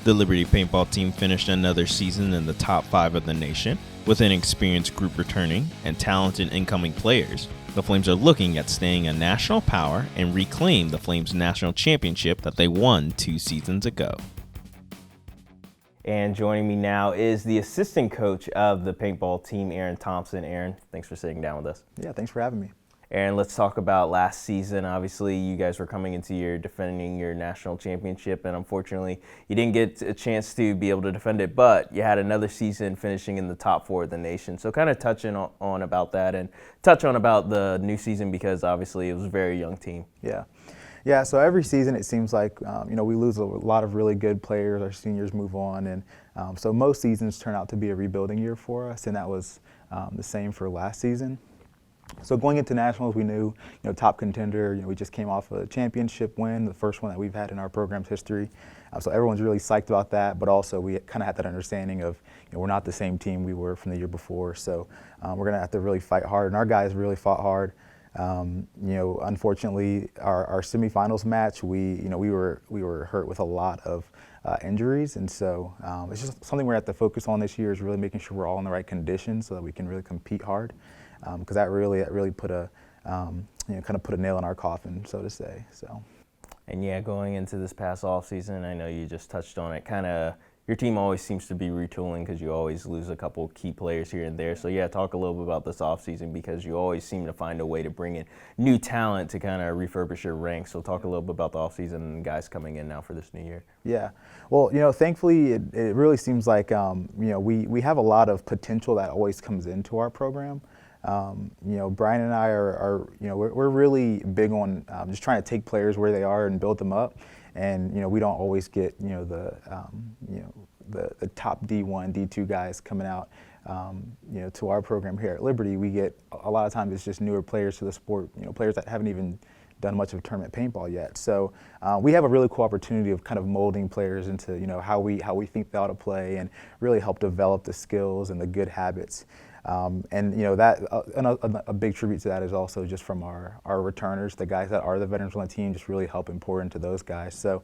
The Liberty paintball team finished another season in the top 5 of the nation, with an experienced group returning and talented incoming players. The Flames are looking at staying a national power and reclaim the Flames national championship that they won 2 seasons ago. And joining me now is the assistant coach of the paintball team, Aaron Thompson. Aaron, thanks for sitting down with us. Yeah, thanks for having me. Aaron, let's talk about last season. Obviously, you guys were coming into defending your national championship, and unfortunately, you didn't get a chance to be able to defend it, but you had another season finishing in the top 4 of the nation. So kind of touching on about that and touch on about the new season because obviously it was a very young team. Yeah, so every season it seems like, we lose a lot of really good players. Our seniors move on, and so most seasons turn out to be a rebuilding year for us, and that was the same for last season. So going into nationals, we knew, top contender. We just came off a championship win, the first one that we've had in our program's history. So everyone's really psyched about that. But also, we kind of had that understanding of, we're not the same team we were from the year before. So we're gonna have to really fight hard, and our guys really fought hard. Unfortunately, our semifinals match, we were hurt with a lot of injuries, and so it's just something we're gonna have to focus on this year is really making sure we're all in the right conditions so that we can really compete hard. Because that really put a kind of put a nail in our coffin, so to say. So. And yeah, going into this past off season, I know you just touched on it. Kind of, your team always seems to be retooling because you always lose a couple key players here and there. So yeah, talk a little bit about this off season because you always seem to find a way to bring in new talent to kind of refurbish your ranks. So talk a little bit about the off season and guys coming in now for this new year. Yeah, well, thankfully it really seems like we have a lot of potential that always comes into our program. Brian and I we're really big on just trying to take players where they are and build them up, and we don't always get the top D1, D2 guys coming out to our program here at Liberty. We get a lot of times it's just newer players to the sport, players that haven't even done much of tournament paintball yet. So we have a really cool opportunity of kind of molding players into how we think they ought to play and really help develop the skills and the good habits. That a big tribute to that is also just from our returners, the guys that are the veterans on the team, just really helping pour into those guys. So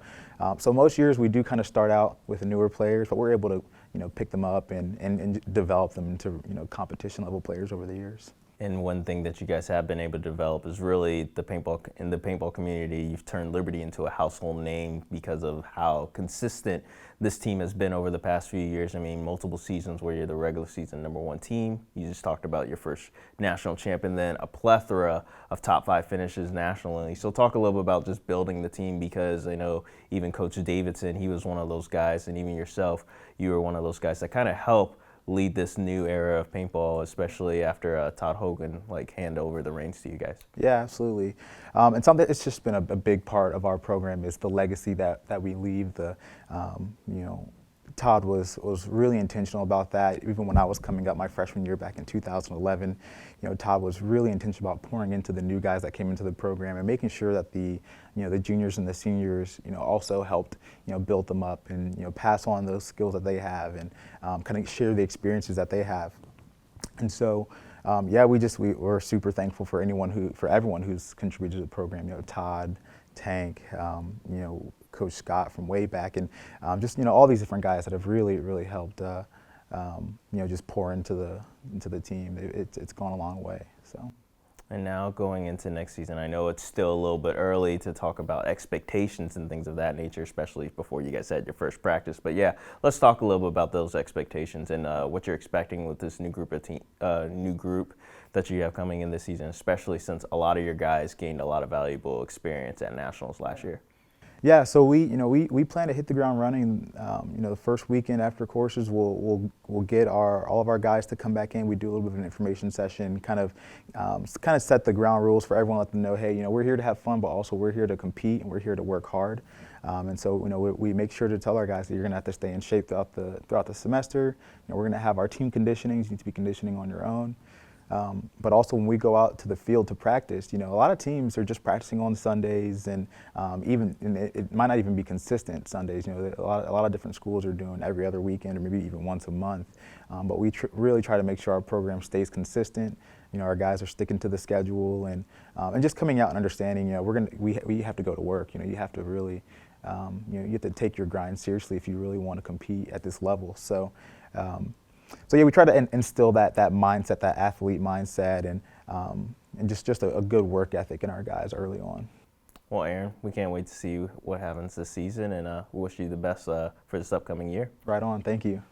most years we do kind of start out with the newer players, but we're able to pick them up and develop them into competition level players over the years. And one thing that you guys have been able to develop is really the paintball community. You've turned Liberty into a household name because of how consistent this team has been over the past few years. I mean, multiple seasons where you're the regular season #1 team. You just talked about your first national champion, then a plethora of top 5 finishes nationally. So talk a little bit about just building the team because I know even Coach Davidson, he was one of those guys, and even yourself, you were one of those guys that kind of helped lead this new era of paintball, especially after Todd Hogan hand over the reins to you guys. Yeah, absolutely. And something it's just been a big part of our program is the legacy that we leave. Todd was really intentional about that. Even when I was coming up my freshman year back in 2011, Todd was really intentional about pouring into the new guys that came into the program and making sure that the juniors and the seniors, also helped, build them up and, pass on those skills that they have and kind of share the experiences that they have. And so, we're super thankful for everyone who's contributed to the program. Todd, Tank, Coach Scott from way back, and all these different guys that have really helped, just pour into the team. It's gone a long way. So. And now going into next season, I know it's still a little bit early to talk about expectations and things of that nature, especially before you guys had your first practice. But yeah, let's talk a little bit about those expectations and what you're expecting with this new group that you have coming in this season, especially since a lot of your guys gained a lot of valuable experience at nationals last year. Yeah, so we plan to hit the ground running. The first weekend after courses, we'll get all of our guys to come back in. We do a little bit of an information session, kind of set the ground rules for everyone. Let them know, hey, we're here to have fun, but also we're here to compete and we're here to work hard. And so we make sure to tell our guys that you're going to have to stay in shape throughout the semester. We're going to have our team conditioning. You need to be conditioning on your own. But also when we go out to the field to practice, a lot of teams are just practicing on Sundays, and it might not even be consistent Sundays. A lot of different schools are doing every other weekend or maybe even once a month. But we really try to make sure our program stays consistent. Our guys are sticking to the schedule and just coming out and understanding. We have to go to work. You have to really you have to take your grind seriously if you really want to compete at this level. So yeah, we try to instill that mindset, that athlete mindset, and just a good work ethic in our guys early on. Well, Aaron, we can't wait to see what happens this season, and we wish you the best for this upcoming year. Right on. Thank you.